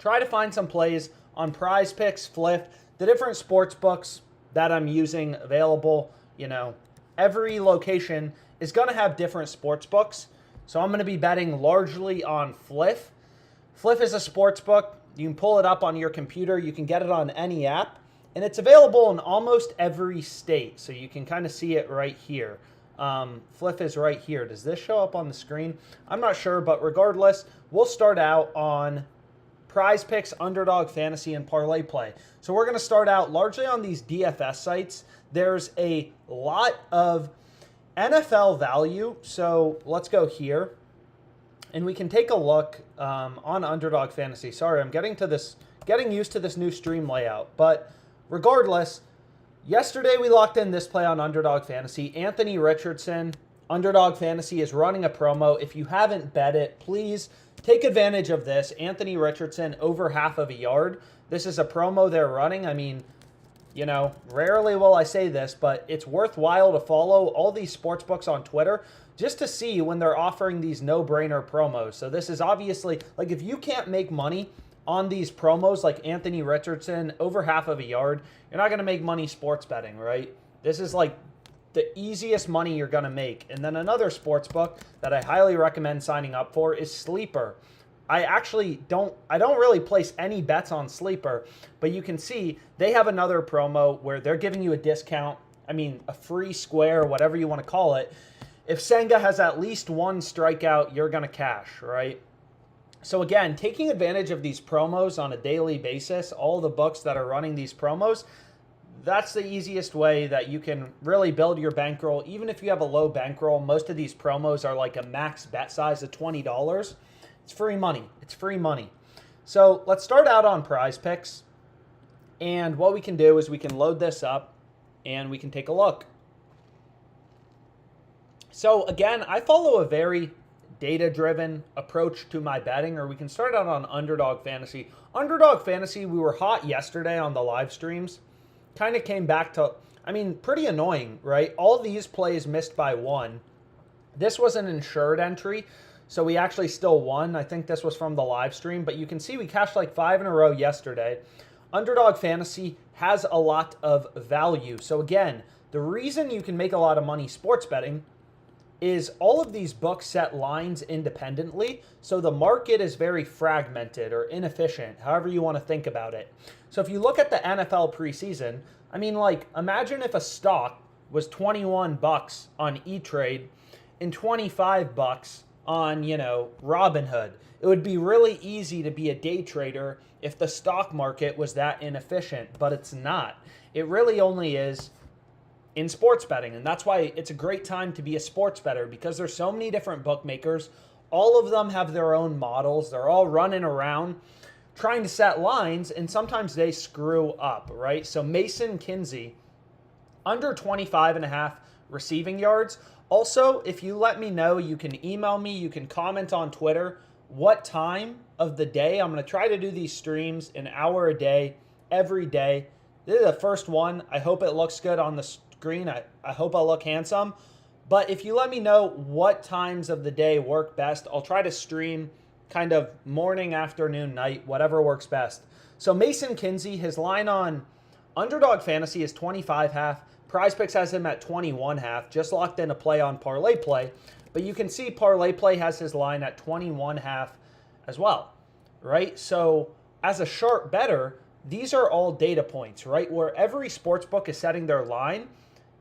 try to find some plays on PrizePicks, Fliff, the different sports books that I'm using available. You know, every location is going to have different sports books. So I'm going to be betting largely on Fliff. Fliff is a sports book. You can pull it up on your computer. You can get it on any app. And it's available in almost every state. So you can kind of see it right here. Fliff is right here. Does this show up on the screen? I'm not sure, but regardless, we'll start out on PrizePicks, Underdog Fantasy, and ParlayPlay. So we're going to start out largely on these DFS sites. There's a lot of NFL value. So let's go here. And we can take a look on Underdog Fantasy. Sorry, I'm getting used to this new stream layout. But regardless, yesterday we locked in this play on Underdog Fantasy. Anthony Richardson, Underdog Fantasy is running a promo. If you haven't bet it, please take advantage of this. Anthony Richardson over half of a yard. This is a promo they're running. I mean, you know, rarely will I say this, but it's worthwhile to follow all these sports books on Twitter just to see when they're offering these no-brainer promos. So this is obviously, like, if you can't make money on these promos like Anthony Richardson, over half of a yard, you're not going to make money sports betting, right? This is like the easiest money you're going to make. And then another sports book that I highly recommend signing up for is Sleeper. I don't really place any bets on Sleeper, but you can see they have another promo where they're giving you a discount. I mean, a free square, whatever you want to call it. If Senga has at least one strikeout, you're going to cash, right? So again, taking advantage of these promos on a daily basis, all the books that are running these promos, that's the easiest way that you can really build your bankroll. Even if you have a low bankroll, most of these promos are like a max bet size of $20. It's free money. It's free money. So let's start out on PrizePicks. And what we can do is we can load this up and we can take a look. So again, I follow a very data-driven approach to my betting, or we can start out on Underdog Fantasy. Underdog Fantasy, we were hot yesterday on the live streams. Kind of came back to, I mean, pretty annoying, right? All these plays missed by one. This was an insured entry, so we actually still won. I think this was from the live stream, but you can see we cashed like 5 in a row yesterday. Underdog Fantasy has a lot of value. So again, the reason you can make a lot of money sports betting is all of these books set lines independently, so the market is very fragmented or inefficient, however you want to think about it. So if you look at the NFL preseason, I mean, like, imagine if a stock was 21 bucks on E-Trade and 25 bucks on, you know, Robinhood. It would be really easy to be a day trader if the stock market was that inefficient, but it's not. It really only is in sports betting, and that's why it's a great time to be a sports bettor, because there's so many different bookmakers. All of them have their own models. They're all running around trying to set lines, and sometimes they screw up, right? So Mason Kinsey, under 25.5 receiving yards. Also, if you let me know, you can email me, you can comment on Twitter what time of the day. I'm going to try to do these streams an hour a day, every day. This is the first one. I hope it looks good on the screen. I hope I look handsome. But if you let me know what times of the day work best, I'll try to stream kind of morning, afternoon, night, whatever works best. So Mason Kinsey, his line on Underdog Fantasy is 25.5. PrizePicks has him at 21.5. Just locked in a play on ParlayPlay. But you can see ParlayPlay has his line at 21.5 as well, right? So as a sharp bettor, these are all data points, right? Where every sportsbook is setting their line,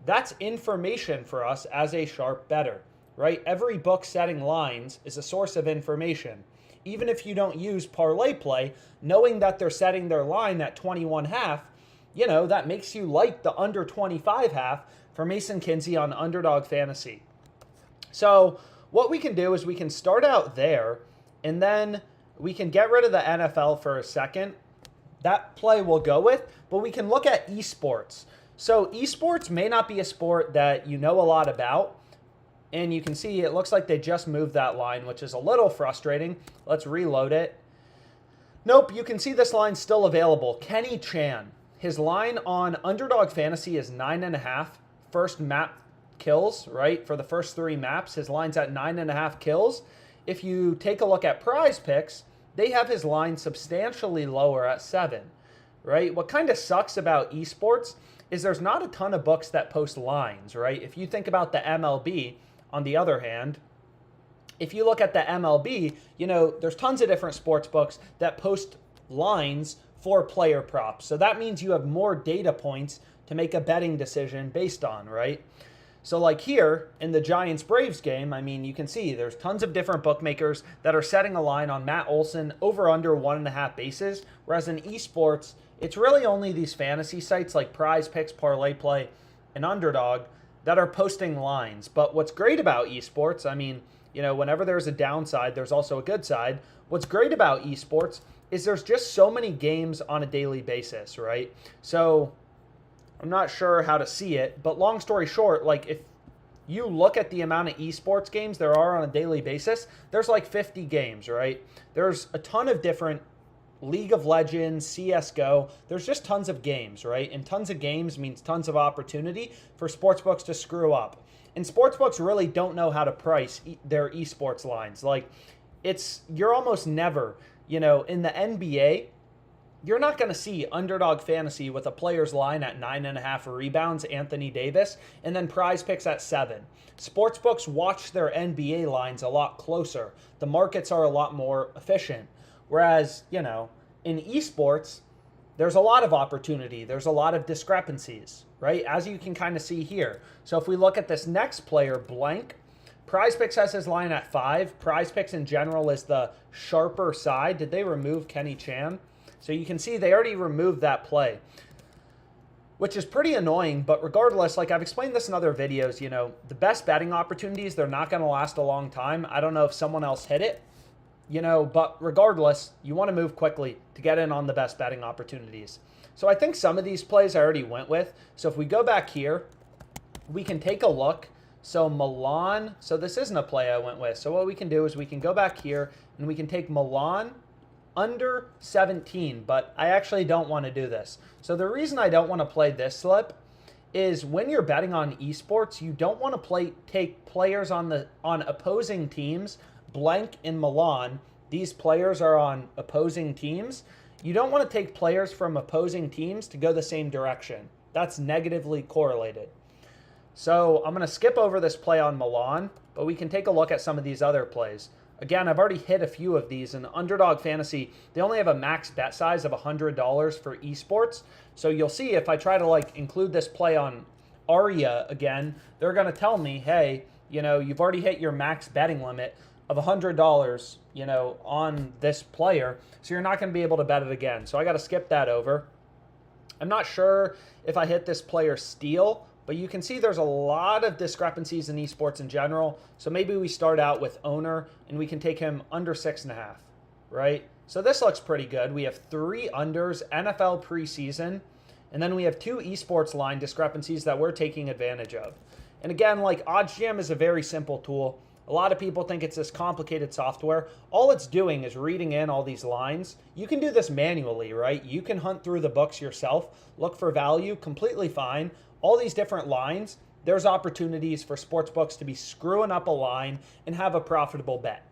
that's information for us as a sharp bettor, right? Every book setting lines is a source of information. Even if you don't use ParlayPlay, knowing that they're setting their line at 21.5, you know, that makes you like the under 25.5 for Mason Kinsey on Underdog Fantasy. So what we can do is we can start out there, and then we can get rid of the NFL for a second. That play we'll go with, but we can look at esports. So esports may not be a sport that you know a lot about, and you can see it looks like they just moved that line, which is a little frustrating. Let's reload it. Nope, you can see this line still available. Kenny Chan, his line on Underdog Fantasy is 9.5 first map kills, right? For the first 3 maps, his line's at 9.5 kills. If you take a look at PrizePicks, they have his line substantially lower at 7, right? What kind of sucks about esports is there's not a ton of books that post lines, right? If you think about the MLB, on the other hand, if you look at the MLB, there's tons of different sports books that post lines for player props. So that means you have more data points to make a betting decision based on, right? So like here in the Giants-Braves game, I mean, you can see there's tons of different bookmakers that are setting a line on Matt Olson over under 1.5 bases. Whereas in esports, it's really only these fantasy sites like PrizePicks, ParlayPlay, and Underdog that are posting lines. But what's great about esports, I mean, whenever there's a downside, there's also a good side. What's great about esports is there's just so many games on a daily basis, right? So I'm not sure how to see it, but long story short, like if you look at the amount of esports games there are on a daily basis, there's like 50 games, right? There's a ton of different League of Legends, CSGO. There's just tons of games, right? And tons of games means tons of opportunity for sportsbooks to screw up. And sportsbooks really don't know how to price their esports lines. Like you're almost never, in the NBA, you're not going to see Underdog Fantasy with a player's line at 9.5 rebounds, Anthony Davis, and then PrizePicks at 7. Sportsbooks watch their NBA lines a lot closer. The markets are a lot more efficient. Whereas, in esports, there's a lot of opportunity. There's a lot of discrepancies, right? As you can kind of see here. So if we look at this next player, Blank, PrizePicks has his line at 5. PrizePicks in general is the sharper side. Did they remove Kenny Chan? So you can see they already removed that play, which is pretty annoying. But regardless, like I've explained this in other videos, the best betting opportunities, they're not going to last a long time. I don't know if someone else hit it, but regardless, you want to move quickly to get in on the best betting opportunities. So I think some of these plays I already went with. So if we go back here, we can take a look. So Milan, so this isn't a play I went with. So what we can do is we can go back here and we can take Milan under 17, but I actually don't want to do this. So the reason I don't want to play this slip is when you're betting on esports, you don't want to take players on opposing teams. Blank in Milan, these players are on opposing teams. You don't want to take players from opposing teams to go the same direction. That's negatively correlated. So I'm going to skip over this play on Milan, but we can take a look at some of these other plays. Again, I've already hit a few of these. In Underdog Fantasy, they only have a max bet size of $100 for esports. So you'll see if I try to include this play on Arya again, they're going to tell me, hey, you've already hit your max betting limit of $100, on this player. So you're not going to be able to bet it again. So I got to skip that over. I'm not sure if I hit this player steal, but you can see there's a lot of discrepancies in esports in general. So maybe we start out with owner and we can take him under 6.5, right? So this looks pretty good. We have 3 unders, NFL preseason, and then we have 2 esports line discrepancies that we're taking advantage of. And again, OddsJam is a very simple tool. A lot of people think it's this complicated software. All it's doing is reading in all these lines. You can do this manually, right? You can hunt through the books yourself, look for value, completely fine. All these different lines, there's opportunities for sportsbooks to be screwing up a line and have a profitable bet,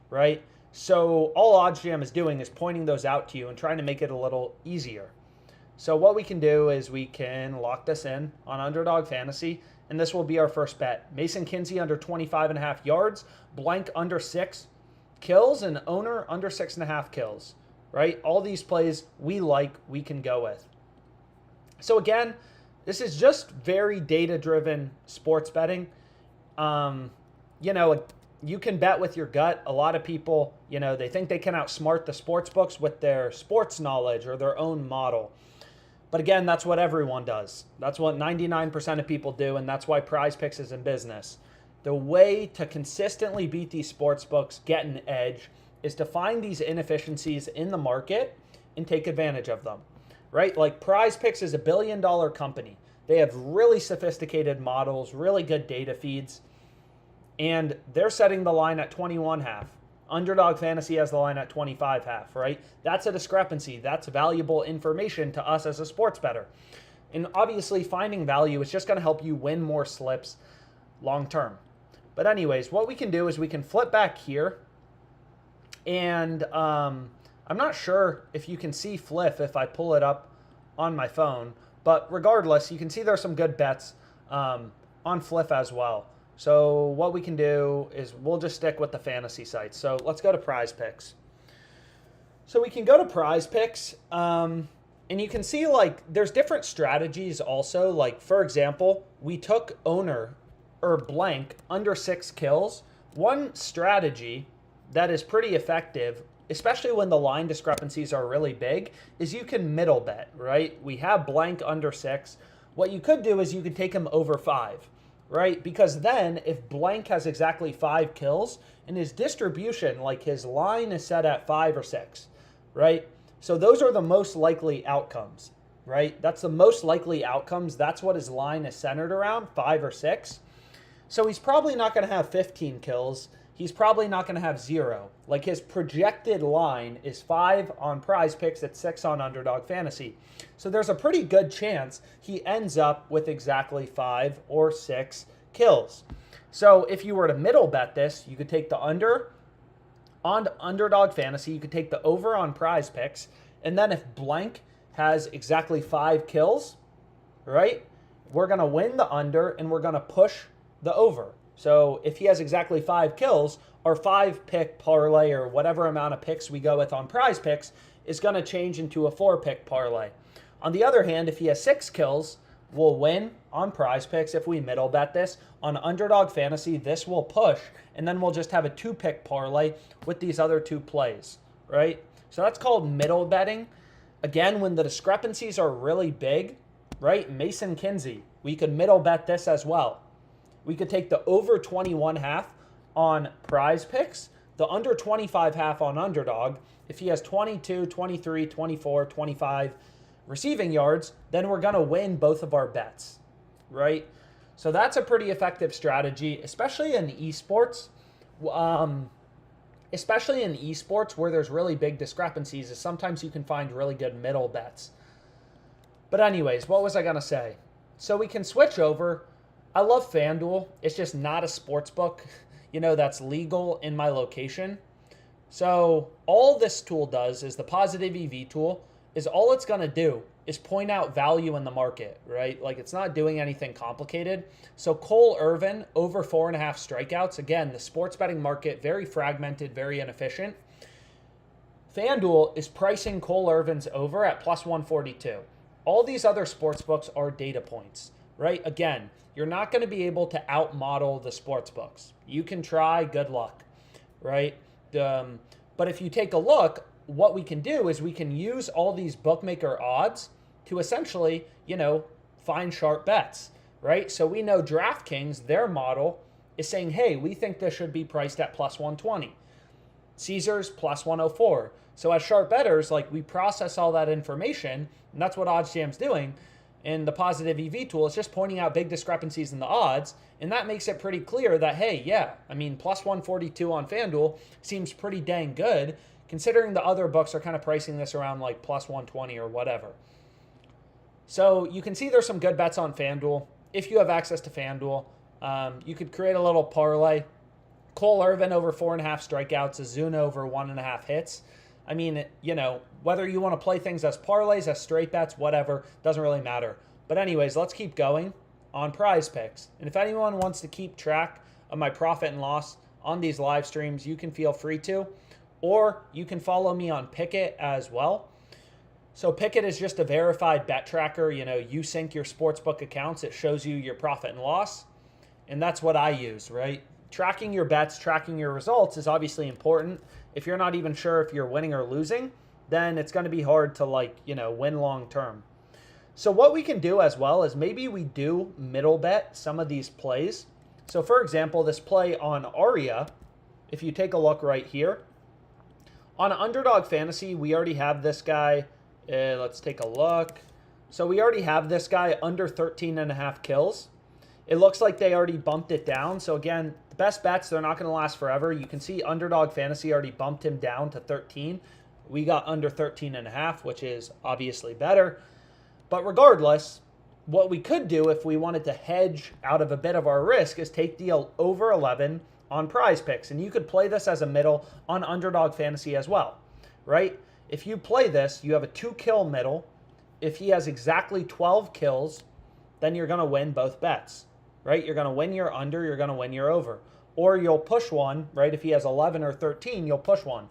right? So all OddsJam is doing is pointing those out to you and trying to make it a little easier. So what we can do is we can lock this in on Underdog Fantasy, and this will be our first bet. Mason Kinsey under 25.5 yards, Blank under 6 kills, and owner under 6.5 kills, right? All these plays we can go with. So again, this is just very data-driven sports betting. You can bet with your gut. A lot of people, they think they can outsmart the sports books with their sports knowledge or their own model. But again, that's what everyone does. That's what 99% of people do, and that's why PrizePicks is in business. The way to consistently beat these sports books, get an edge, is to find these inefficiencies in the market and take advantage of them, right? Like PrizePicks is $1 billion company. They have really sophisticated models, really good data feeds, and they're setting the line at 21.5. Underdog Fantasy has the line at 25.5, right? That's a discrepancy. That's valuable information to us as a sports bettor. And obviously, finding value is just going to help you win more slips long term. But anyways, what we can do is we can flip back here And I'm not sure if you can see Fliff if I pull it up on my phone. But regardless, you can see there's some good bets on Fliff as well. So what we can do is we'll just stick with the fantasy sites. So let's go to PrizePicks. So we can go to PrizePicks, and you can see like there's different strategies also. Like for example, we took owner or blank under 6 kills. One strategy that is pretty effective, especially when the line discrepancies are really big, is you can middle bet, right? We have blank under 6. What you could do is you could take him over 5, right? Because then if blank has exactly 5 kills and his distribution, like his line is set at 5 or 6, right? So those are the most likely outcomes, right? That's the most likely outcomes. That's what his line is centered around, 5 or 6. So he's probably not going to have 15 kills. He's probably not going to have 0. Like his projected line is 5 on PrizePicks at 6 on Underdog Fantasy. So there's a pretty good chance he ends up with exactly 5 or 6 kills. So if you were to middle bet this, you could take the under on Underdog Fantasy. You could take the over on PrizePicks. And then if blank has exactly 5 kills, right, we're going to win the under and we're going to push the over. So if he has exactly 5 kills, our 5-pick parlay or whatever amount of picks we go with on PrizePicks is going to change into a 4-pick parlay. On the other hand, if he has 6 kills, we'll win on PrizePicks if we middle bet this. On Underdog Fantasy, this will push, and then we'll just have a 2-pick parlay with these other 2 plays, right? So that's called middle betting. Again, when the discrepancies are really big, right? Mason Kinsey, we could middle bet this as well. We could take the over 21.5 on PrizePicks, the under 25.5 on Underdog. If he has 22, 23, 24, 25 receiving yards, then we're going to win both of our bets, right? So that's a pretty effective strategy, especially in esports. Especially in esports where there's really big discrepancies, is sometimes you can find really good middle bets. But anyways, what was I going to say? So we can switch over. I love FanDuel. It's just not a sports book, that's legal in my location. So all this tool does is the positive EV tool is all it's going to do is point out value in the market, right? Like it's not doing anything complicated. So Cole Irvin over 4.5 strikeouts. Again, the sports betting market, very fragmented, very inefficient. FanDuel is pricing Cole Irvin's over at plus 142. All these other sports books are data points, right? Again, you're not going to be able to outmodel the sports books. You can try, good luck, right? But if you take a look, what we can do is we can use all these bookmaker odds to essentially, find sharp bets, right? So we know DraftKings, their model is saying, hey, we think this should be priced at plus 120. Caesars plus 104. So as sharp bettors, like we process all that information, and that's what OddsJam's doing. And the positive EV tool is just pointing out big discrepancies in the odds, and that makes it pretty clear that, hey, yeah, plus 142 on FanDuel seems pretty dang good, considering the other books are kind of pricing this around like plus 120 or whatever. So you can see there's some good bets on FanDuel. If you have access to FanDuel, you could create a little parlay. Cole Irvin over 4.5 strikeouts, Azuna over 1.5 hits. Whether you want to play things as parlays, as straight bets, whatever, doesn't really matter. But anyways, let's keep going on PrizePicks. And if anyone wants to keep track of my profit and loss on these live streams, you can feel free to. Or you can follow me on Pickit as well. So Pickit is just a verified bet tracker. You sync your sportsbook accounts. It shows you your profit and loss. And that's what I use, right? Tracking your bets, tracking your results is obviously important. If you're not even sure if you're winning or losing, then it's going to be hard to win long term. So what we can do as well is maybe we do middle bet some of these plays. So for example, this play on Aria, if you take a look right here, on Underdog Fantasy, we already have this guy. Let's take a look. So we already have this guy under 13.5 kills. It looks like they already bumped it down. So again, the best bets, they're not going to last forever. You can see Underdog Fantasy already bumped him down to 13. We got under 13.5, which is obviously better. But regardless, what we could do if we wanted to hedge out of a bit of our risk is take the over 11 on PrizePicks, and you could play this as a middle on Underdog Fantasy as well, right? If you play this, you have a 2-kill middle. If he has exactly 12 kills, then you're going to win both bets, right? You're going to win your under, you're going to win your over. Or you'll push one, right? If he has 11 or 13, you'll push one.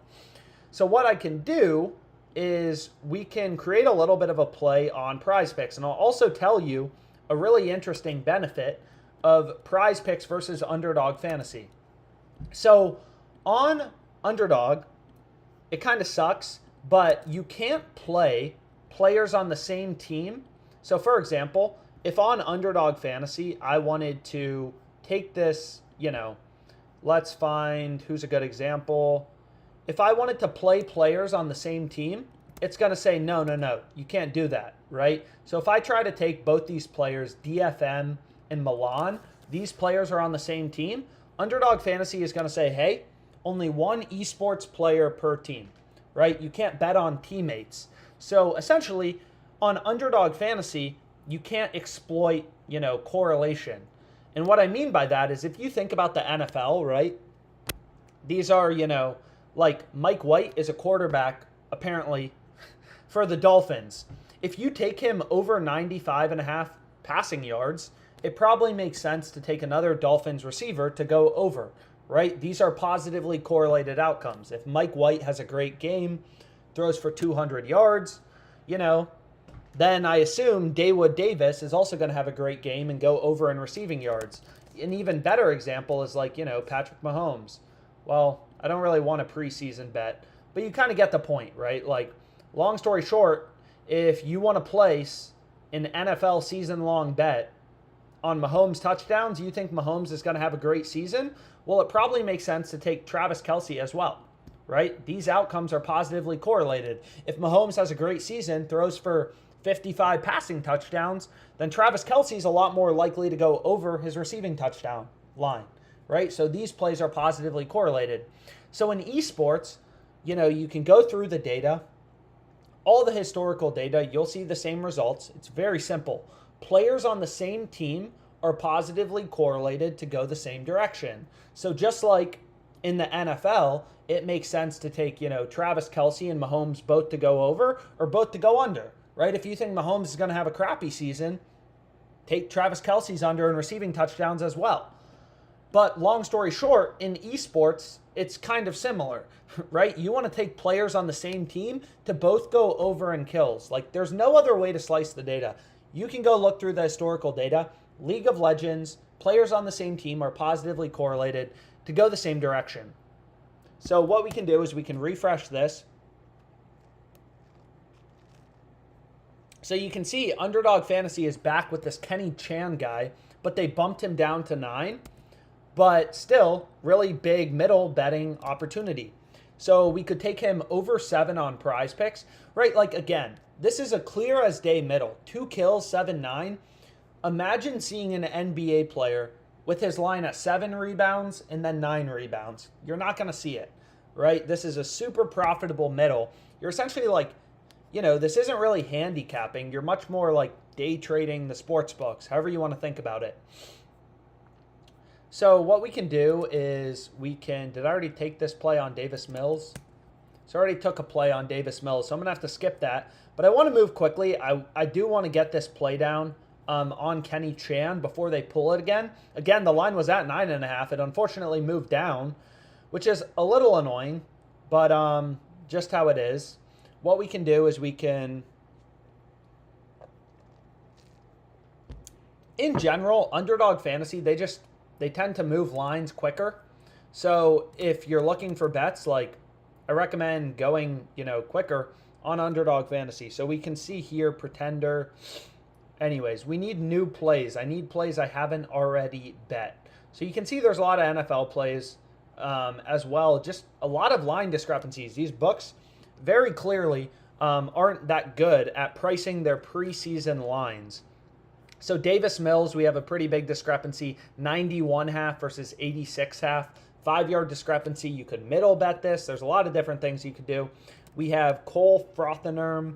So what I can do is we can create a little bit of a play on PrizePicks, and I'll also tell you a really interesting benefit of PrizePicks versus Underdog Fantasy. So on Underdog, it kind of sucks, but you can't play players on the same team. So for example, if on Underdog Fantasy, I wanted to take this, let's find who's a good example. If I wanted to play players on the same team, it's going to say, no, you can't do that, right? So if I try to take both these players, DFM and Milan, these players are on the same team, Underdog Fantasy is going to say, hey, only one esports player per team, right? You can't bet on teammates. So essentially, on Underdog Fantasy, you can't exploit, correlation. And what I mean by that is if you think about the NFL, right? These are, like Mike White is a quarterback, apparently, for the Dolphins. If you take him over 95.5 passing yards, it probably makes sense to take another Dolphins receiver to go over, right? These are positively correlated outcomes. If Mike White has a great game, throws for 200 yards, then I assume Dawood Davis is also going to have a great game and go over in receiving yards. An even better example is like, Patrick Mahomes. Well, I don't really want a preseason bet, but you kind of get the point, right? Like, long story short, if you want to place an NFL season-long bet on Mahomes touchdowns, you think Mahomes is going to have a great season? Well, it probably makes sense to take Travis Kelce as well, right? These outcomes are positively correlated. If Mahomes has a great season, throws for 55 passing touchdowns, then Travis Kelce is a lot more likely to go over his receiving touchdown line, right? So these plays are positively correlated. So in esports, you can go through the data, all the historical data, you'll see the same results. It's very simple. Players on the same team are positively correlated to go the same direction. So just like in the NFL, it makes sense to take, Travis Kelce and Mahomes both to go over or both to go under, right? If you think Mahomes is going to have a crappy season, take Travis Kelce's under in receiving touchdowns as well. But long story short, in esports, it's kind of similar, right? You want to take players on the same team to both go over in kills. Like, there's no other way to slice the data. You can go look through the historical data. League of Legends, players on the same team are positively correlated to go the same direction. So what we can do is we can refresh this. So you can see Underdog Fantasy is back with this Kenny Chan guy, but they bumped him down to 9. But still, really big middle betting opportunity. So we could take him over 7 on PrizePicks, right? Like, again, this is a clear as day middle. 2 kills, 7-9. Imagine seeing an NBA player with his line at 7 rebounds and then 9 rebounds. You're not going to see it, right? This is a super profitable middle. You're essentially like, this isn't really handicapping. You're much more like day trading the sports books, however you want to think about it. So what we can do is did I already take this play on Davis Mills? So I already took a play on Davis Mills, so I'm going to have to skip that. But I want to move quickly. I do want to get this play down on Kenny Chan before they pull it again. Again, the line was at 9.5. It unfortunately moved down, which is a little annoying, but just how it is. What we can do is in general, Underdog Fantasy, they tend to move lines quicker. So if you're looking for bets, like, I recommend going, quicker on Underdog Fantasy. So we can see here, Pretender. Anyways, we need new plays. I need plays I haven't already bet. So you can see there's a lot of NFL plays as well. Just a lot of line discrepancies. These books very clearly aren't that good at pricing their preseason lines. So Davis Mills, we have a pretty big discrepancy, 91.5 versus 86.5. 5-yard discrepancy. You could middle bet this. There's a lot of different things you could do. We have Cole Frothenherm.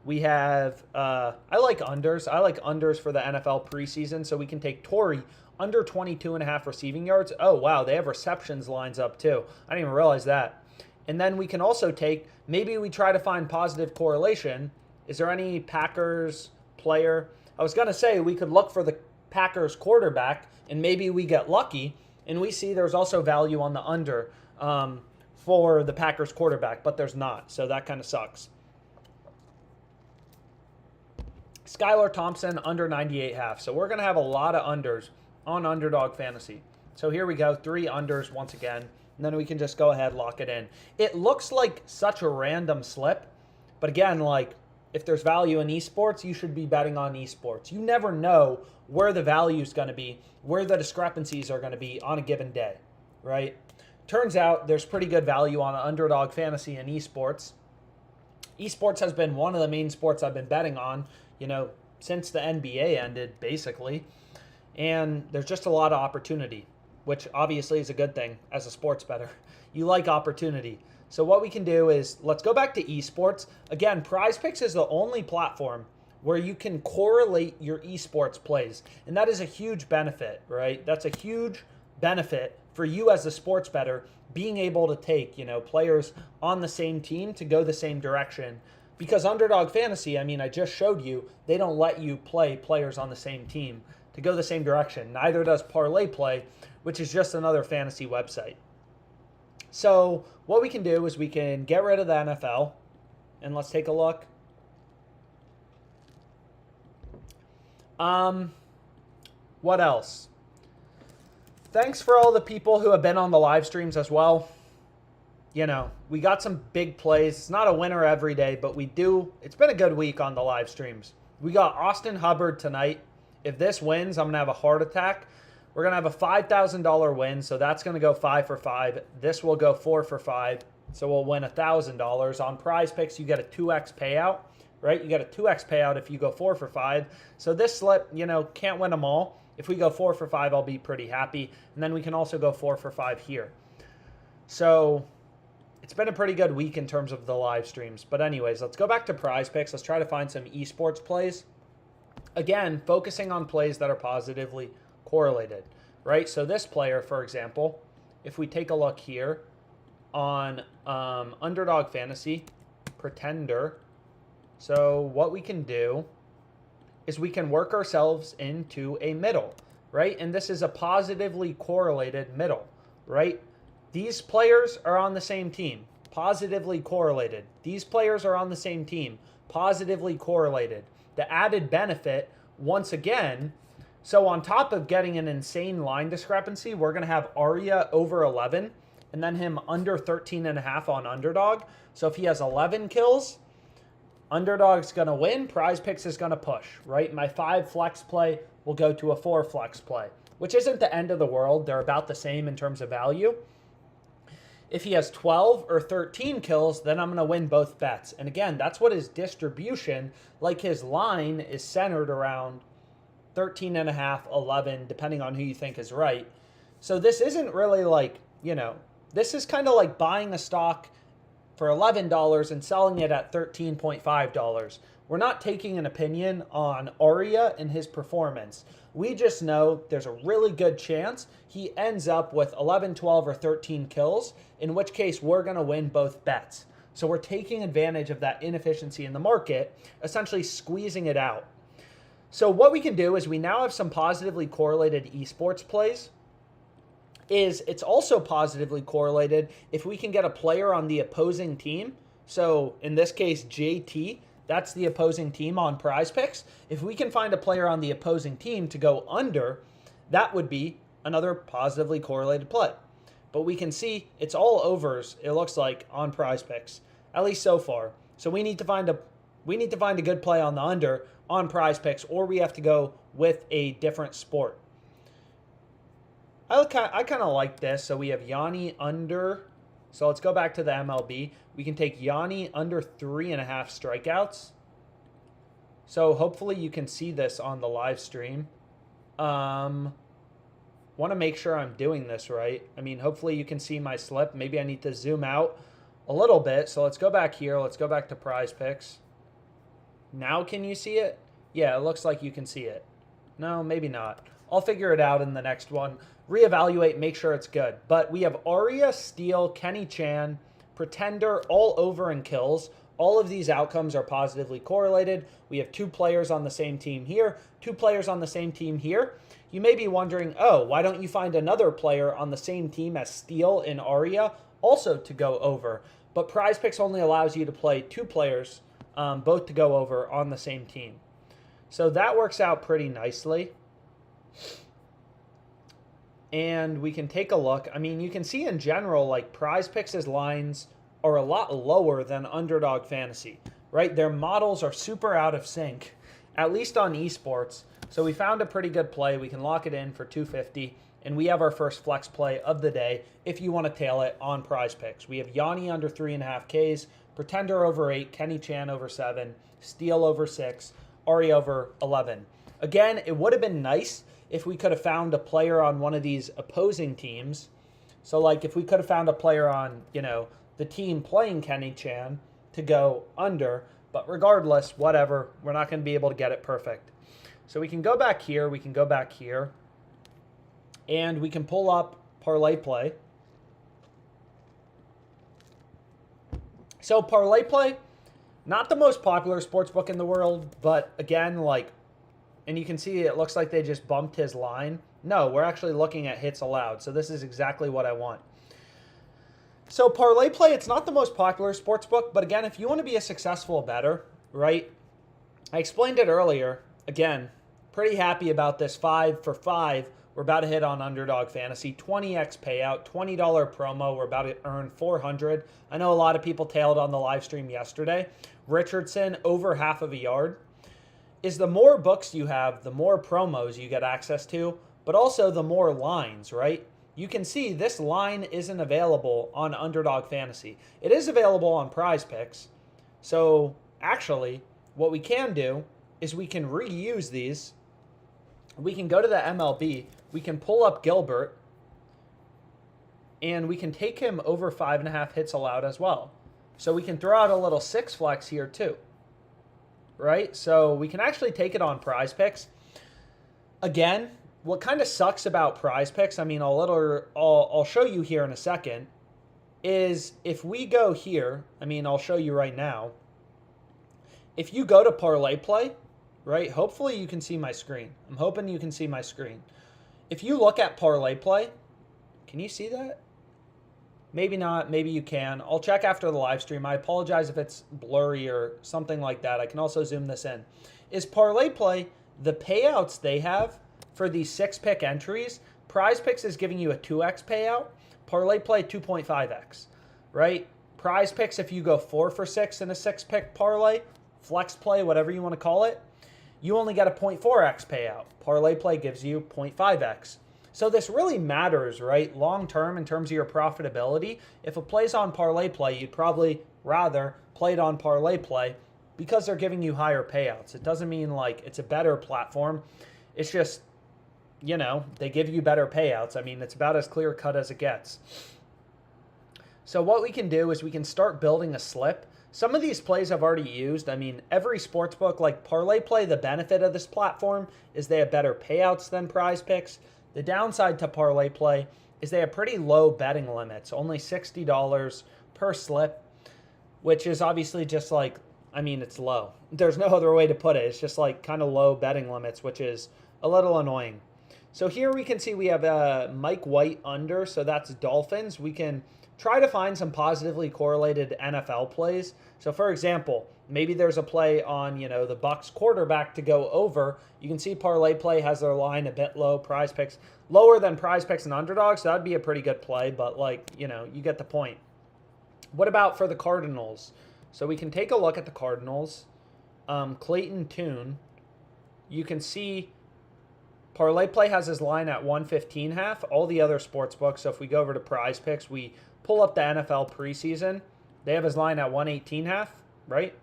We have, I like unders. I like unders for the NFL preseason, so we can take Torrey under 22.5 receiving yards. Oh, wow, they have receptions lines up too. I didn't even realize that. And then we can also take, maybe we try to find positive correlation. Is there any Packers player? I was going to say we could look for the Packers quarterback, and maybe we get lucky, and we see there's also value on the under for the Packers quarterback, but there's not, so that kind of sucks. Skylar Thompson, under 98.5. So we're going to have a lot of unders on Underdog Fantasy. So here we go, 3 unders once again, and then we can just go ahead, lock it in. It looks like such a random slip, but again, like, if there's value in esports, you should be betting on esports. You never know where the value is going to be, where the discrepancies are going to be on a given day, right? Turns out there's pretty good value on Underdog Fantasy and esports. Esports has been one of the main sports I've been betting on, you know, since the NBA ended, basically. And there's just a lot of opportunity, which obviously is a good thing as a sports bettor. You like opportunity. So what we can do is, let's go back to esports. Again, PrizePicks is the only platform where you can correlate your esports plays. And that is a huge benefit, right? That's a huge benefit for you as a sports bettor, being able to take, you know, players on the same team to go the same direction. Because Underdog Fantasy, I mean, I just showed you, they don't let you play players on the same team to go the same direction. Neither does ParlayPlay, which is just another fantasy website. So what we can do is we can get rid of the NFL, and let's take a look. What else? Thanks for all the people who have been on the live streams as well. You know, we got some big plays. It's not a winner every day, but we do. It's been a good week on the live streams. We got Austin Hubbard tonight. If this wins, I'm going to have a heart attack. We're going to have a $5,000 win, so that's going to go 5 for 5. This will go 4 for 5, so we'll win $1,000. On PrizePicks, you get a 2x payout, right? You get a 2x payout if you go 4 for 5. So this slip, you know, can't win them all. If we go 4 for 5, I'll be pretty happy. And then we can also go 4 for 5 here. So it's been a pretty good week in terms of the live streams. But anyways, let's go back to PrizePicks. Let's try to find some esports plays. Again, focusing on plays that are positively correlated, right? So this player, for example, if we take a look here on Underdog Fantasy, Pretender. So what we can do is we can work ourselves into a middle, right? And this is a positively correlated middle, right? These players are on the same team, positively correlated. These players are on the same team, positively correlated. The added benefit, once again, so on top of getting an insane line discrepancy, we're going to have Arya over 11 and then him under 13.5 on Underdog. So if he has 11 kills, Underdog's going to win. PrizePicks is going to push, right? My 5 flex play will go to a 4 flex play, which isn't the end of the world. They're about the same in terms of value. If he has 12 or 13 kills, then I'm going to win both bets. And again, that's what his distribution, like his line is centered around 13.5, 11, depending on who you think is right. So this isn't really like, you know, this is kind of like buying a stock for $11 and selling it at $13.5. We're not taking an opinion on Arya and his performance. We just know there's a really good chance he ends up with 11, 12, or 13 kills, in which case we're going to win both bets. So we're taking advantage of that inefficiency in the market, essentially squeezing it out. So what we can do is we now have some positively correlated esports plays. It's also positively correlated if we can get a player on the opposing team. So in this case, JT, that's the opposing team on PrizePicks. If we can find a player on the opposing team to go under, that would be another positively correlated play. But we can see it's all overs, it looks like, on PrizePicks, at least so far. So we need to find a good play on the under on PrizePicks, or we have to go with a different sport. I kind of like this. So we have Yanni under. So let's go back to the MLB. We can take Yanni under 3.5 strikeouts. So hopefully you can see this on the live stream. Want to make sure I'm doing this right. I mean, hopefully you can see my slip. Maybe I need to zoom out a little bit. So let's go back here. Let's go back to PrizePicks. Now can you see it? Yeah, it looks like you can see it. No, maybe not. I'll figure it out in the next one. Reevaluate, make sure it's good. But we have Arya, Steele, Kenny Chan, Pretender, all over in kills. All of these outcomes are positively correlated. We have 2 players on the same team here, 2 players on the same team here. You may be wondering, oh, why don't you find another player on the same team as Steele and Arya also to go over? But PrizePicks only allows you to play 2 players, both to go over on the same team. So that works out pretty nicely. And we can take a look. I mean, you can see in general, like PrizePicks' lines are a lot lower than Underdog Fantasy, right? Their models are super out of sync, at least on esports. So we found a pretty good play. We can lock it in for 250, and we have our first flex play of the day if you want to tail it on PrizePicks. We have Yanni under 3.5 Ks, Pretender over 8, Kenny Chan over 7, Steele over 6, Ari over 11. Again, it would have been nice if we could have found a player on one of these opposing teams. So like if we could have found a player on, you know, the team playing Kenny Chan to go under, but regardless, whatever, we're not going to be able to get it perfect. So we can go back here, we can go back here, and we can pull up ParlayPlay. So ParlayPlay, not the most popular sportsbook in the world, but again, like, and you can see it looks like they just bumped his line. No, we're actually looking at hits allowed, so this is exactly what I want. So ParlayPlay, it's not the most popular sportsbook, but again, if you want to be a successful bettor, right? I explained it earlier. Again, pretty happy about this 5 for 5. We're about to hit on Underdog Fantasy. 20x payout, $20 promo. We're about to earn 400. I know a lot of people tailed on the live stream yesterday. Richardson, over half of a yard. Is the more books you have, the more promos you get access to, but also the more lines, right? You can see this line isn't available on Underdog Fantasy. It is available on PrizePicks. So actually, what we can do is we can reuse these. We can go to the MLB. We can pull up Gilbert. And we can take him over 5.5 hits allowed as well. So we can throw out a little 6 flex here too. Right? So we can actually take it on PrizePicks. Again, what kind of sucks about PrizePicks, I mean, I'll show you here in a second, is if we go here, I mean, I'll show you right now. If you go to ParlayPlay, right, hopefully you can see my screen. I'm hoping you can see my screen. If you look at ParlayPlay, can you see that? Maybe not, maybe you can. I'll check after the live stream. I apologize if it's blurry or something like that. I can also zoom this in. Is ParlayPlay, the payouts they have for these 6-pick entries, PrizePicks is giving you a 2x payout, ParlayPlay 2.5x, right? PrizePicks, if you go 4 for 6 in a 6-pick parlay, flex play, whatever you want to call it, you only get a 0.4x payout. ParlayPlay gives you 0.5x. So this really matters, right? Long term in terms of your profitability. If a play's on ParlayPlay, you'd probably rather play it on ParlayPlay because they're giving you higher payouts. It doesn't mean like it's a better platform. It's just, you know, they give you better payouts. I mean, it's about as clear cut as it gets. So what we can do is we can start building a slip. Some of these plays I've already used. I mean, every sportsbook like ParlayPlay, the benefit of this platform is they have better payouts than PrizePicks. The downside to ParlayPlay is they have pretty low betting limits, only $60 per slip, which is obviously just like, I mean, it's low. There's no other way to put it. It's just like kind of low betting limits, which is a little annoying. So here we can see we have Mike White under, so that's Dolphins. We can try to find some positively correlated NFL plays. So for example, maybe there's a play on, you know, the Bucs quarterback to go over. You can see ParlayPlay has their line a bit low, PrizePicks lower than PrizePicks and Underdog, so that'd be a pretty good play, but like, you know, you get the point. What about for the Cardinals? So we can take a look at the Cardinals. Clayton Tune. You can see ParlayPlay has his line at 115.5. All the other sports books, so if we go over to PrizePicks, we pull up the NFL preseason. They have his line at 118.5, right?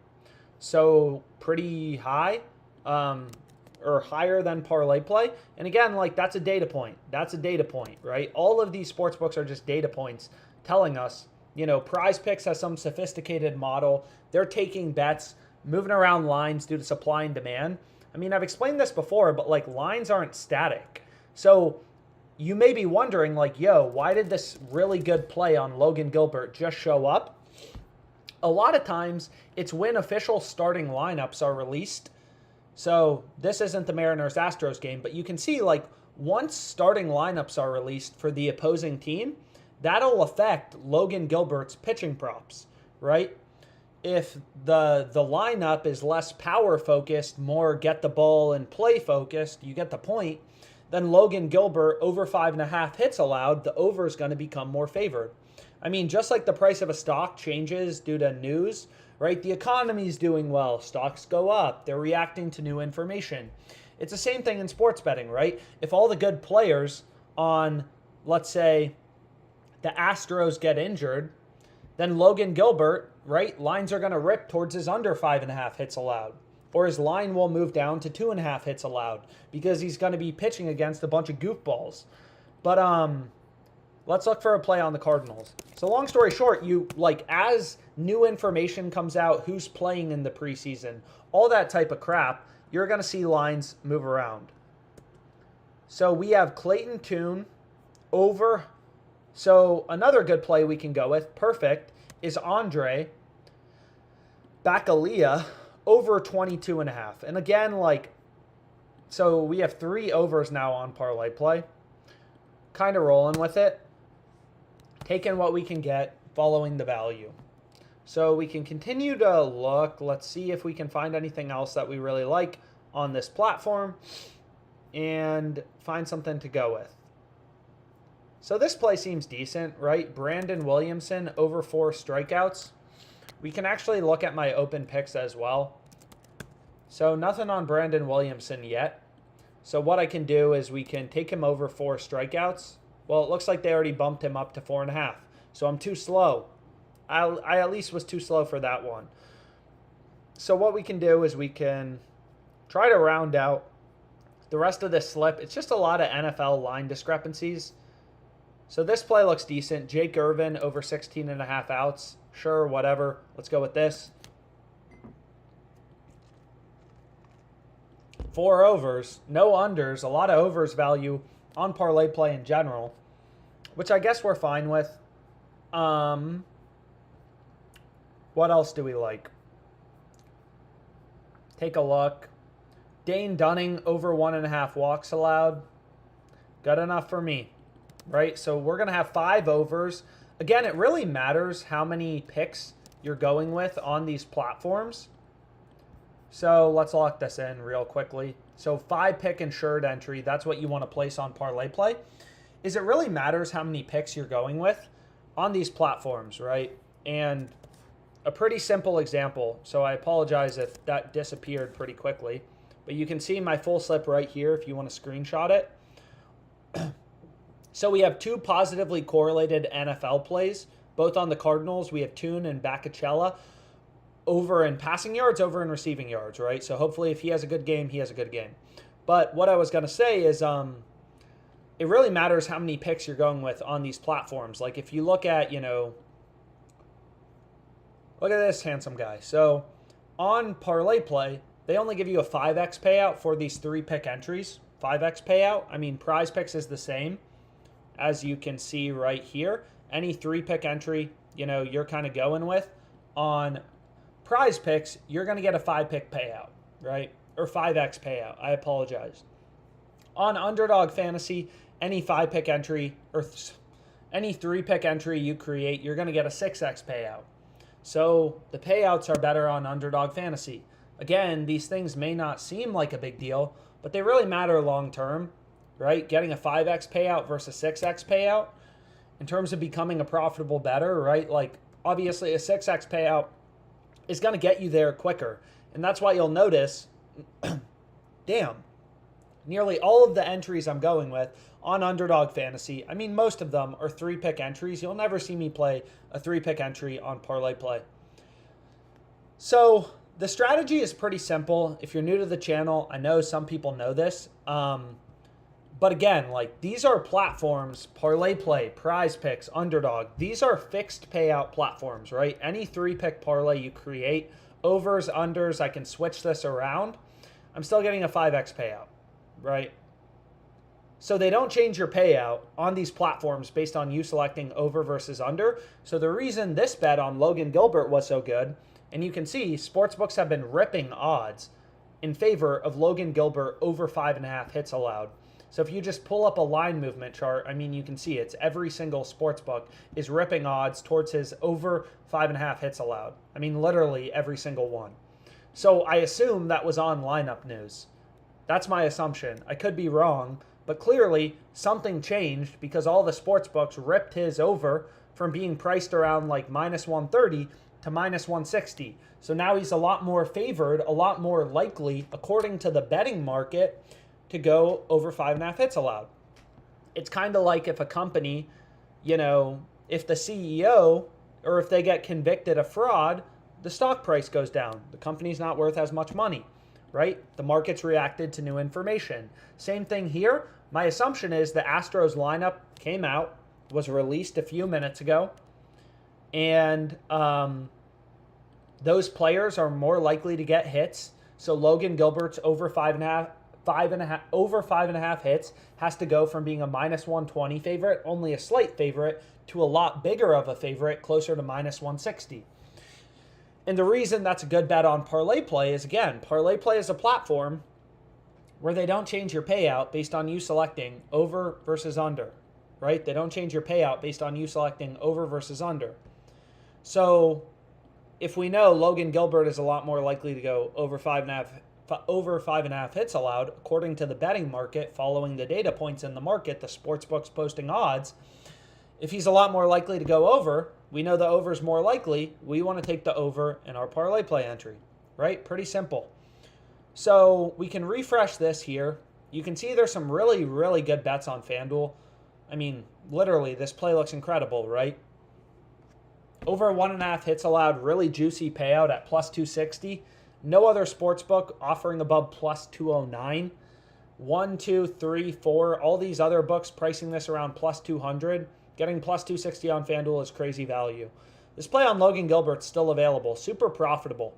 So pretty high, or higher than ParlayPlay. And again, like that's a data point. That's a data point, right? All of these sports books are just data points telling us, you know, PrizePicks has some sophisticated model. They're taking bets moving around lines due to supply and demand. I mean, I've explained this before, but like lines aren't static. So you may be wondering like, yo, why did this really good play on Logan Gilbert just show up? A lot of times it's when official starting lineups are released. So this isn't the Mariners-Astros game, but you can see like once starting lineups are released for the opposing team, that'll affect Logan Gilbert's pitching props, right? If the lineup is less power focused, more get the ball and play focused, you get the point, then Logan Gilbert over 5.5 hits allowed, the over is going to become more favored. I mean, just like the price of a stock changes due to news, right? The economy's doing well, stocks go up, they're reacting to new information. It's the same thing in sports betting, right? If all the good players on, let's say, the Astros get injured, then Logan Gilbert, right, lines are going to rip towards his under 5.5 hits allowed. Or his line will move down to 2.5 hits allowed because he's going to be pitching against a bunch of goofballs. But let's look for a play on the Cardinals. So long story short, you like as new information comes out, who's playing in the preseason, all that type of crap, you're going to see lines move around. So we have Clayton Tune over. So another good play we can go with, perfect, is Andre Bacalia over 22.5. And again, like, so we have 3 overs now on ParlayPlay. Kind of rolling with it. Taking what we can get, following the value. So we can continue to look. Let's see if we can find anything else that we really like on this platform and find something to go with. So this play seems decent, right? Brandon Williamson over 4 strikeouts. We can actually look at my open picks as well. So nothing on Brandon Williamson yet. So what I can do is we can take him over 4 strikeouts. Well, it looks like they already bumped him up to 4.5. So I'm too slow. I at least was too slow for that one. So what we can do is we can try to round out the rest of this slip. It's just a lot of NFL line discrepancies. So this play looks decent. Jake Irvin over 16.5 outs. Sure, whatever. Let's go with this. 4 overs, no unders, a lot of overs value on ParlayPlay in general, which I guess we're fine with. What else do we like? Take a look. Dane Dunning over 1.5 walks allowed. Good enough for me, right? So we're going to have 5 overs. Again, it really matters how many picks you're going with on these platforms. So let's lock this in real quickly. So 5 pick insured entry, that's what you want to place on ParlayPlay. Is it really matters how many picks you're going with on these platforms, right? And a pretty simple example. So I apologize if that disappeared pretty quickly, but you can see my full slip right here if you want to screenshot it. So we have 2 positively correlated NFL plays, both on the Cardinals. We have Tune and Bacachella. Over in passing yards, over in receiving yards, right? So hopefully if he has a good game, he has a good game. But what I was going to say is it really matters how many picks you're going with on these platforms. Like if you look at, look at this handsome guy. So on ParlayPlay, they only give you a 5x payout for these 3 pick entries. 5x payout. I mean, PrizePicks is the same, as you can see right here. Any 3 pick entry, you're kind of going with on PrizePicks, you're going to get a 5 pick payout, right? Or 5x payout. I apologize. On Underdog Fantasy, any 5 pick entry or any 3 pick entry you create, you're going to get a 6x payout. So the payouts are better on Underdog Fantasy. Again, these things may not seem like a big deal, but they really matter long term, right? Getting a 5x payout versus 6x payout in terms of becoming a profitable bettor, right? Like obviously a 6x payout is going to get you there quicker. And that's why you'll notice, damn, nearly all of the entries I'm going with on Underdog Fantasy, I mean, most of them are 3 pick entries. You'll never see me play a 3 pick entry on ParlayPlay. So the strategy is pretty simple. If you're new to the channel, I know some people know this. But again, like these are platforms, ParlayPlay, PrizePicks, Underdog. These are fixed payout platforms, right? Any 3 pick parlay you create overs, unders, I can switch this around. I'm still getting a 5x payout, right? So they don't change your payout on these platforms based on you selecting over versus under. So the reason this bet on Logan Gilbert was so good, and you can see sportsbooks have been ripping odds in favor of Logan Gilbert over 5.5 hits allowed. So if you just pull up a line movement chart, I mean, you can see it's every single sportsbook is ripping odds towards his over 5.5 hits allowed. I mean, literally every single one. So I assume that was on lineup news. That's my assumption. I could be wrong, but clearly something changed because all the sportsbooks ripped his over from being priced around like minus 130 to minus 160. So now he's a lot more favored, a lot more likely, according to the betting market, to go over 5.5 hits allowed. It's kind of like if a company, you know, if the CEO or if they get convicted of fraud, the stock price goes down. The company's not worth as much money, right? The market's reacted to new information. Same thing here. My assumption is the Astros lineup came out, was released a few minutes ago, and those players are more likely to get hits. So Logan Gilbert's over 5.5 hits has to go from being a minus 120 favorite, only a slight favorite, to a lot bigger of a favorite, closer to minus 160. And the reason that's a good bet on ParlayPlay is, again, ParlayPlay is a platform where they don't change your payout based on you selecting over versus under, right? They don't change your payout based on you selecting over versus under. So if we know Logan Gilbert is a lot more likely to go over 5.5 hits allowed, according to the betting market, following the data points in the market, the sportsbooks posting odds, if he's a lot more likely to go over, we know the over is more likely. We want to take the over in our ParlayPlay entry, right? Pretty simple. So we can refresh this here. You can see there's some really, really good bets on FanDuel. I mean, literally, this play looks incredible, right? Over 1.5 hits allowed, really juicy payout at plus 260. No other sportsbook offering above plus 209. 1, 2, 3, 4, all these other books pricing this around plus 200. Getting plus 260 on FanDuel is crazy value. This play on Logan Gilbert's still available, super profitable.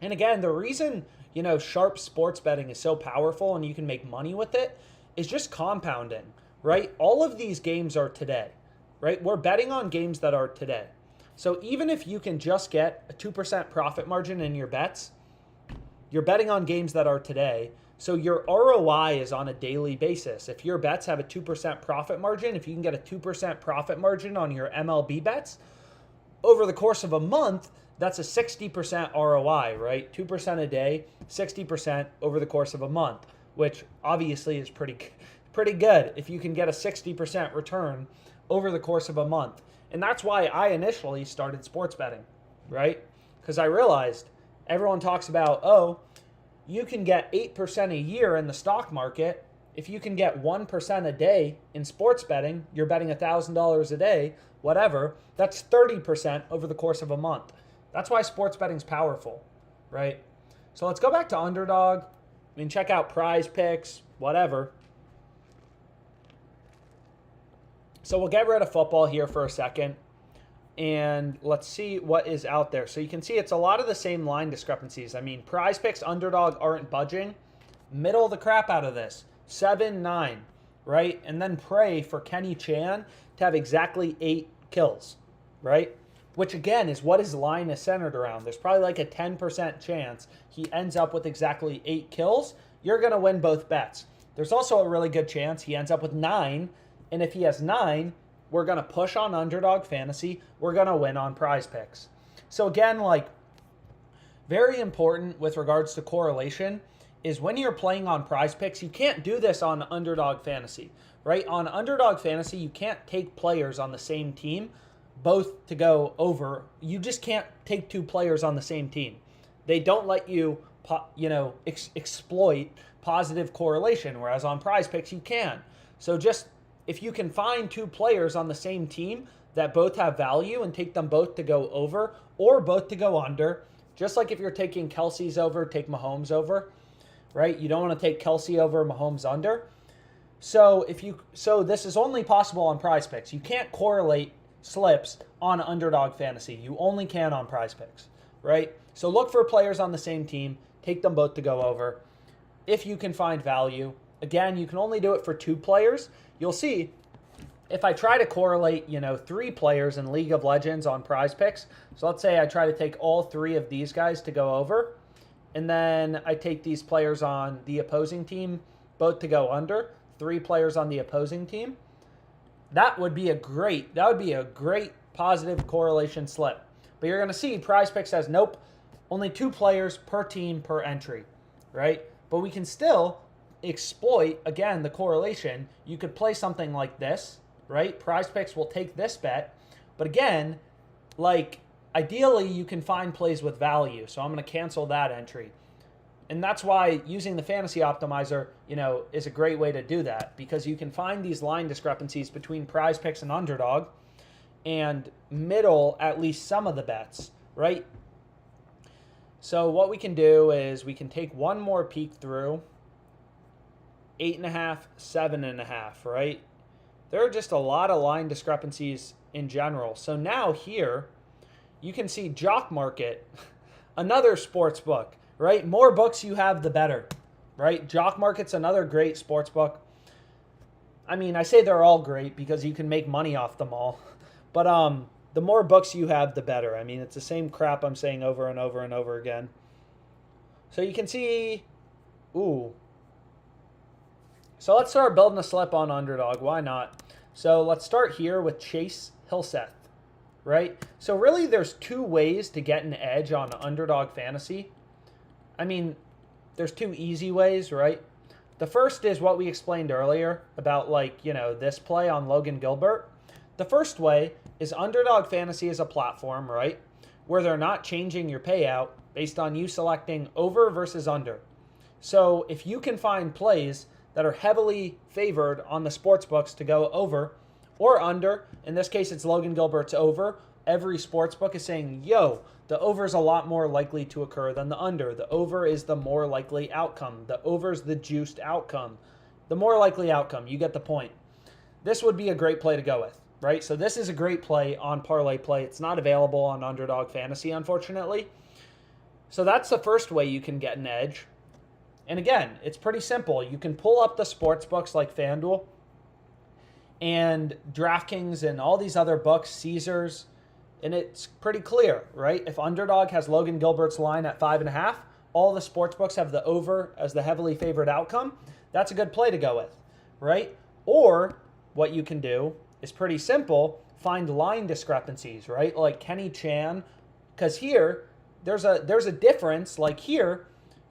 And again, the reason, you know, sharp sports betting is so powerful and you can make money with it is just compounding, right? All of these games are today, right? We're betting on games that are today. So even if you can just get a 2% profit margin in your bets, you're betting on games that are today. So your ROI is on a daily basis. If your bets have a 2% profit margin, if you can get a 2% profit margin on your MLB bets, over the course of a month, that's a 60% ROI, right? 2% a day, 60% over the course of a month, which obviously is pretty good if you can get a 60% return over the course of a month. And that's why I initially started sports betting, right? Because I realized everyone talks about, oh, you can get 8% a year in the stock market. If you can get 1% a day in sports betting, you're betting $1,000 a day, whatever, that's 30% over the course of a month. That's why sports betting's powerful, right? So let's go back to Underdog. I mean, check out PrizePicks, whatever. So we'll get rid of football here for a second. And let's see what is out there. So you can see it's a lot of the same line discrepancies. I mean, PrizePicks, Underdog aren't budging. Middle the crap out of this. 7-9, right? And then pray for Kenny Chan to have exactly 8 kills, right? Which, again, is what his line is centered around. There's probably like a 10% chance he ends up with exactly 8 kills. You're going to win both bets. There's also a really good chance he ends up with 9. And if he has 9, we're going to push on Underdog Fantasy. We're going to win on PrizePicks. So again, like, very important with regards to correlation is when you're playing on PrizePicks, you can't do this on Underdog Fantasy, right? On Underdog Fantasy, you can't take players on the same team both to go over. You just can't take 2 players on the same team. They don't let you, exploit positive correlation, whereas on PrizePicks, you can. So just if you can find 2 players on the same team that both have value and take them both to go over or both to go under, just like if you're taking Kelsey's over, take Mahomes over, right? You don't want to take Kelsey over, Mahomes under. So this is only possible on PrizePicks. You can't correlate slips on Underdog Fantasy. You only can on PrizePicks. right? So look for players on the same team, take them both to go over. If you can find value, again, you can only do it for 2 players. You'll see if I try to correlate, 3 players in League of Legends on PrizePicks. So let's say I try to take all 3 of these guys to go over, and then I take these players on the opposing team both to go under, 3 players on the opposing team. That would be a great positive correlation slip. But you're going to see PrizePicks says, nope, only 2 players per team per entry, right? But we can still exploit, again, the correlation. You could play something like this, right? PrizePicks will take this bet. But again, ideally, you can find plays with value. So I'm going to cancel that entry. And that's why using the fantasy optimizer, is a great way to do that, because you can find these line discrepancies between PrizePicks and Underdog and middle at least some of the bets, right? So what we can do is we can take one more peek through 8.5, 7.5, right? There are just a lot of line discrepancies in general. So now here, you can see Jock Market, another sports book, right? More books you have, the better, right? Jock Market's another great sports book. I mean, I say they're all great because you can make money off them all. But the more books you have, the better. I mean, it's the same crap I'm saying over and over and over again. So you can see, ooh. So let's start building a slip on Underdog. Why not? So let's start here with Chase Hillseth, right? So really there's 2 ways to get an edge on Underdog Fantasy. I mean, there's 2 easy ways, right? The first is what we explained earlier about this play on Logan Gilbert. The first way is Underdog Fantasy is a platform, right, where they're not changing your payout based on you selecting over versus under. So if you can find plays that are heavily favored on the sports books to go over or under, in this case it's Logan Gilbert's over, every sports book is saying, yo, the over is a lot more likely to occur than the under. The over is the more likely outcome. The over is the juiced outcome. The more likely outcome, you get the point. This would be a great play to go with, right? So this is a great play on ParlayPlay. It's not available on Underdog Fantasy, unfortunately. So that's the first way you can get an edge. And again, it's pretty simple. You can pull up the sports books like FanDuel and DraftKings and all these other books, Caesars, and it's pretty clear, right? If Underdog has Logan Gilbert's line at 5.5, all the sports books have the over as the heavily favored outcome. That's a good play to go with, right? Or what you can do is pretty simple, find line discrepancies, right? Like Kenny Chan, because here there's a difference. Like here,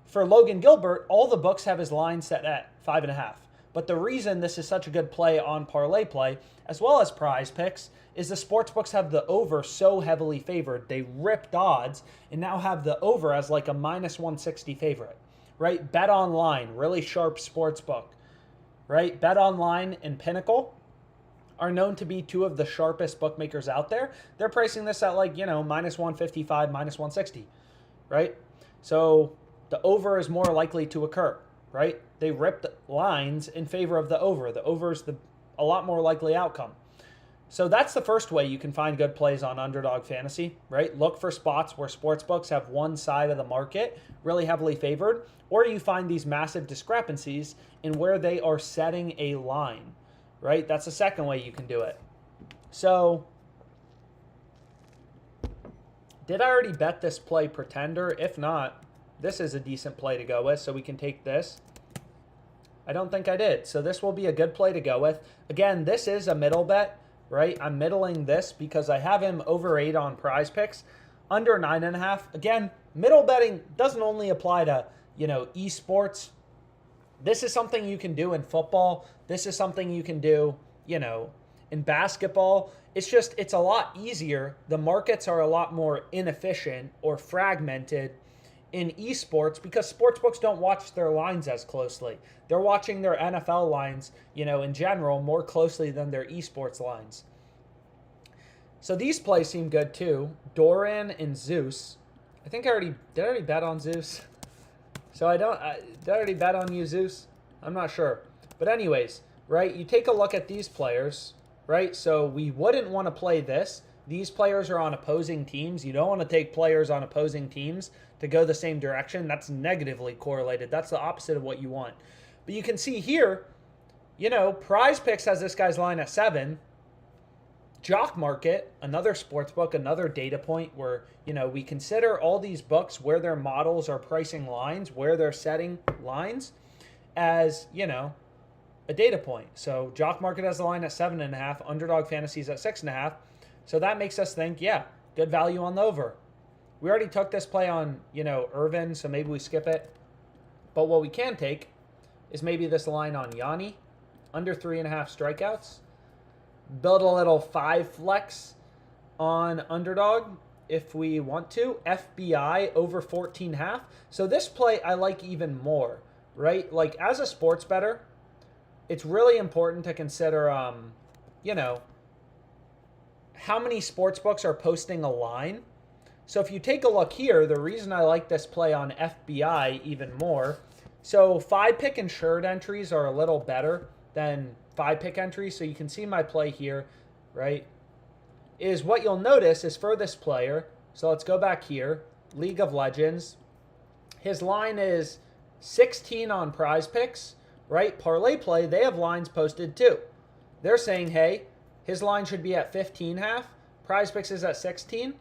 for Logan Gilbert, all the books have his line set at 5.5. But the reason this is such a good play on ParlayPlay, as well as PrizePicks, is the sportsbooks have the over so heavily favored. They ripped odds and now have the over as like a -160 favorite, right? Bet Online, really sharp sportsbook, right? Bet Online and Pinnacle are known to be 2 of the sharpest bookmakers out there. They're pricing this at -155, -160, right? So the over is more likely to occur, right? They ripped lines in favor of the over. The over is a lot more likely outcome. So that's the first way you can find good plays on Underdog Fantasy, right? Look for spots where sportsbooks have one side of the market really heavily favored, or you find these massive discrepancies in where they are setting a line, right? That's the second way you can do it. So did I already bet this play Pretender? If not, this is a decent play to go with, so we can take this. I don't think I did, so this will be a good play to go with. Again, this is a middle bet, right? I'm middling this because I have him over 8 on PrizePicks, under 9.5. Again, middle betting doesn't only apply to, esports. This is something you can do in football. This is something you can do, in basketball. It's a lot easier. The markets are a lot more inefficient or fragmented in esports because sportsbooks don't watch their lines as closely. They're watching their NFL lines, in general, more closely than their esports lines. So these plays seem good too. Doran and Zeus. I think did I already bet on Zeus? So did I already bet on you, Zeus? I'm not sure. But anyways, right, you take a look at these players, right? So we wouldn't want to play this these players are on opposing teams. You don't want to take players on opposing teams to go the same direction. That's negatively correlated. That's the opposite of what you want. But you can see here, you know, PrizePicks has this guy's line at 7. Jock Market, another sports book, another data point where, you know, we consider all these books where their models are pricing lines, where they're setting lines as, you know, a data point. So Jock Market has the line at 7.5, Underdog Fantasy's at 6.5. So that makes us think, yeah, good value on the over. We already took this play on, you know, Irvin, so maybe we skip it. But what we can take is maybe this line on Yanni, under 3.5 strikeouts. Build a little 5 flex on Underdog if we want to. FBI over 14.5. So this play I like even more, right? Like as a sports bettor, it's really important to consider, you know, how many sports books are posting a line. So if you take a look here, the reason I like this play on FBI even more, so 5-pick insured entries are a little better than 5-pick entries. So you can see my play here, right, is what you'll notice is for this player. So let's go back here, League of Legends. His line is 16 on PrizePicks, right? ParlayPlay, they have lines posted too. They're saying, hey, his line should be at 15.5. PrizePicks is at 16.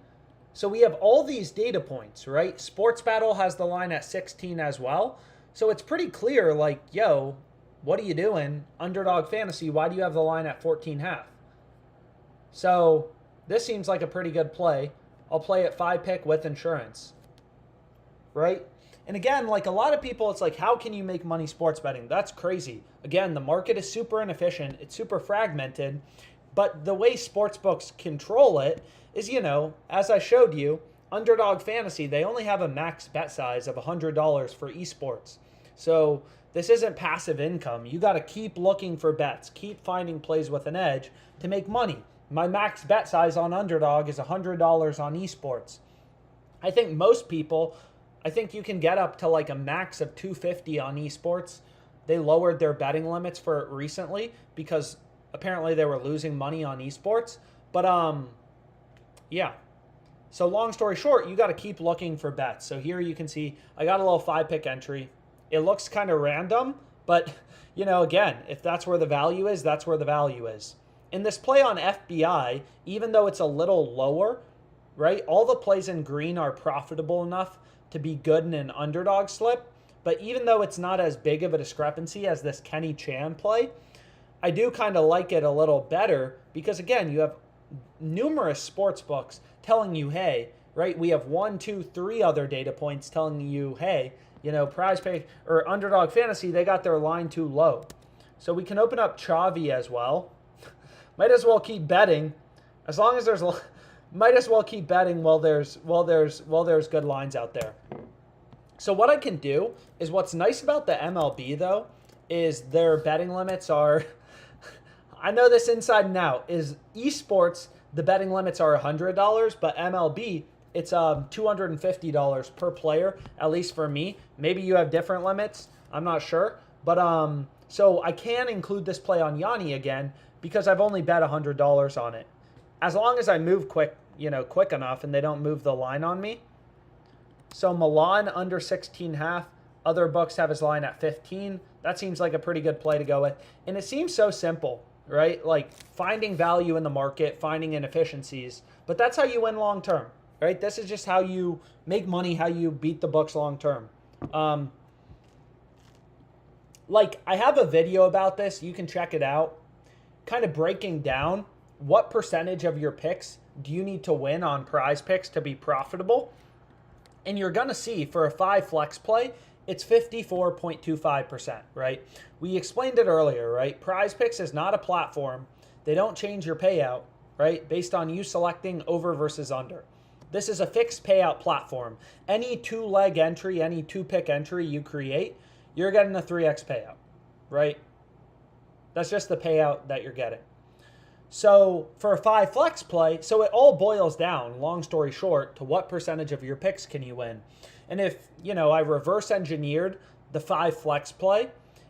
So we have all these data points, right? SportsBattle has the line at 16 as well. So it's pretty clear, like, yo, what are you doing? Underdog Fantasy, why do you have the line at 14.5? So this seems like a pretty good play. I'll play at 5-pick with insurance, right? And again, like a lot of people, it's like, how can you make money sports betting? That's crazy. Again, the market is super inefficient. It's super fragmented. But the way sports books control it is, you know, as I showed you, Underdog Fantasy, they only have a max bet size of $100 for esports. So this isn't passive income. You got to keep looking for bets, keep finding plays with an edge to make money. My max bet size on Underdog is $100 on esports. I think most people, I think you can get up to like a max of $250 on esports. They lowered their betting limits for it recently because apparently they were losing money on esports. But yeah. So long story short, you got to keep looking for bets. So here you can see I got a little 5-pick entry. It looks kind of random, but you know, again, if that's where the value is, that's where the value is. In this play on FBI, even though it's a little lower, right? All the plays in green are profitable enough to be good in an underdog slip. But even though it's not as big of a discrepancy as this Kenny Chan play, I do kind of like it a little better because, again, you have numerous sports books telling you, hey, right, we have 1, 2, 3 other data points telling you, hey, you know, PrizePicks or Underdog Fantasy, they got their line too low. So we can open up Chavi as well. Might as well keep betting as long as there's, might as well keep betting while there's good lines out there. So what I can do is what's nice about the MLB though, is their betting limits are, I know this inside and out, is esports, the betting limits are $100, but MLB, it's $250 per player, at least for me. Maybe you have different limits, I'm not sure. But so I can include this play on Yanni again because I've only bet $100 on it. As long as I move quick enough and they don't move the line on me. So Milan under 16.5. Other books have his line at 15. That seems like a pretty good play to go with. And it seems so simple, right? Like finding value in the market, finding inefficiencies. But that's how you win long term, right? This is just how you make money, how you beat the books long term. Like I have a video about this. You can check it out. Kind of breaking down what percentage of your picks do you need to win on PrizePicks to be profitable. And you're going to see for a 5 flex play, it's 54.25%, right? We explained it earlier, right? PrizePicks is not a platform. They don't change your payout, right? Based on you selecting over versus under. This is a fixed payout platform. Any 2-leg entry, any 2-pick entry you create, you're getting a 3x payout, right? That's just the payout that you're getting. So for a 5 flex play, so it all boils down, long story short, to what percentage of your picks can you win. And if, I reverse engineered the 5 flex play,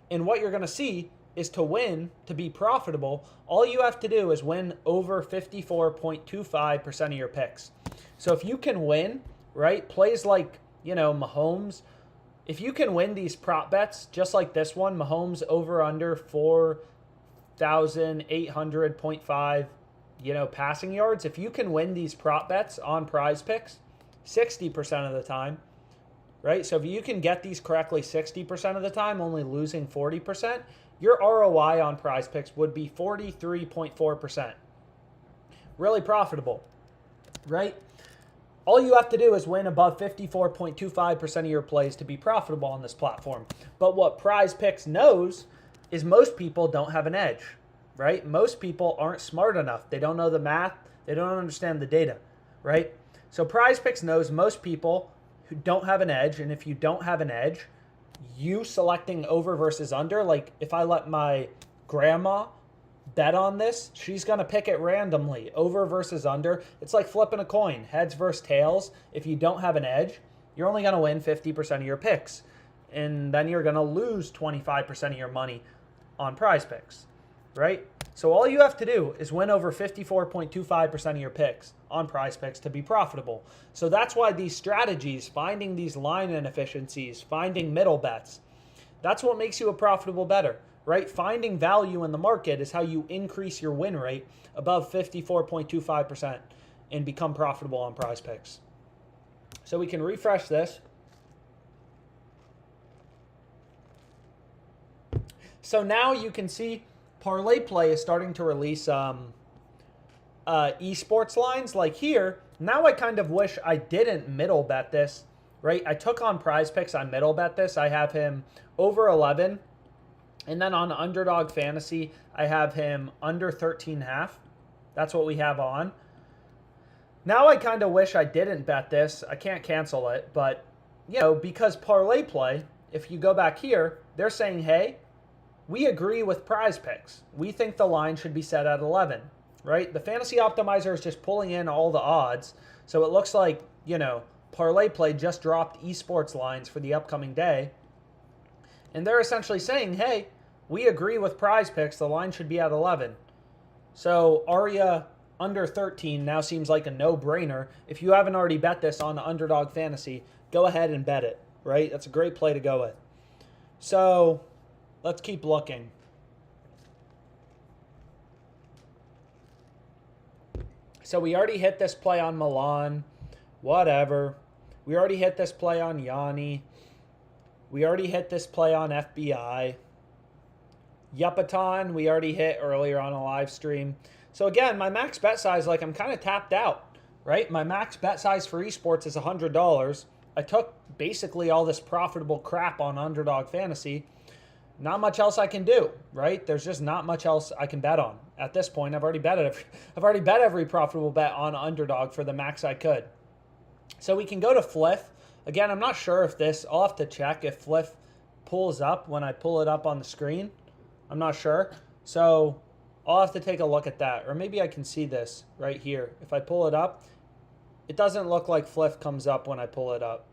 and what you're going to see is to win, to be profitable, all you have to do is win over 54.25% of your picks. So if you can win, right, plays like, Mahomes, if you can win these prop bets, just like this one, Mahomes over under 4,800.5, passing yards, if you can win these prop bets on PrizePicks 60% of the time, right? So if you can get these correctly 60% of the time, only losing 40%, your ROI on PrizePicks would be 43.4%. Really profitable, right? All you have to do is win above 54.25% of your plays to be profitable on this platform. But what PrizePicks knows is most people don't have an edge, right? Most people aren't smart enough. They don't know the math. They don't understand the data, right? So PrizePicks knows most people who don't have an edge, and if you don't have an edge, you selecting over versus under, like if I let my grandma bet on this, she's going to pick it randomly, over versus under. It's like flipping a coin, heads versus tails. If you don't have an edge, you're only going to win 50% of your picks, and then you're going to lose 25% of your money on PrizePicks, right? So all you have to do is win over 54.25% of your picks on PrizePicks to be profitable. So that's why these strategies, finding these line inefficiencies, finding middle bets, that's what makes you a profitable bettor, right? Finding value in the market is how you increase your win rate above 54.25% and become profitable on PrizePicks. So we can refresh this. So now you can see ParlayPlay is starting to release esports lines like here. Now I kind of wish I didn't middle bet this, right? I took on PrizePicks, I middle bet this. I have him over 11. And then on Underdog Fantasy, I have him under 13.5. That's what we have on. Now I kind of wish I didn't bet this. I can't cancel it, but, because ParlayPlay, if you go back here, they're saying, hey, we agree with PrizePicks. We think the line should be set at 11, right? The fantasy optimizer is just pulling in all the odds. So it looks like, ParlayPlay just dropped esports lines for the upcoming day. And they're essentially saying, hey, we agree with PrizePicks. The line should be at 11. So Arya under 13 now seems like a no-brainer. If you haven't already bet this on Underdog Fantasy, go ahead and bet it, right? That's a great play to go with. So let's keep looking. So we already hit this play on Milan. Whatever. We already hit this play on Yanni. We already hit this play on FBI. Yupaton, we already hit earlier on a live stream. So again, my max bet size, I'm kind of tapped out, right? My max bet size for esports is $100. I took basically all this profitable crap on Underdog Fantasy. Not much else I can do, right? There's just not much else I can bet on. At this point, I've already bet every profitable bet on Underdog for the max I could. So we can go to Fliff. Again, I'm not sure if this, I'll have to check if Fliff pulls up when I pull it up on the screen. I'm not sure. So I'll have to take a look at that. Or maybe I can see this right here. If I pull it up, it doesn't look like Fliff comes up when I pull it up.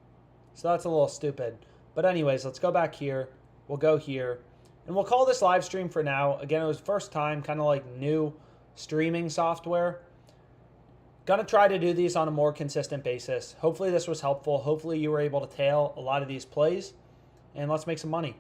So that's a little stupid. But anyways, let's go back here. We'll go here. And we'll call this live stream for now. Again, it was first time, kind of like new streaming software. Gonna try to do these on a more consistent basis. Hopefully this was helpful. Hopefully you were able to tail a lot of these plays. And let's make some money.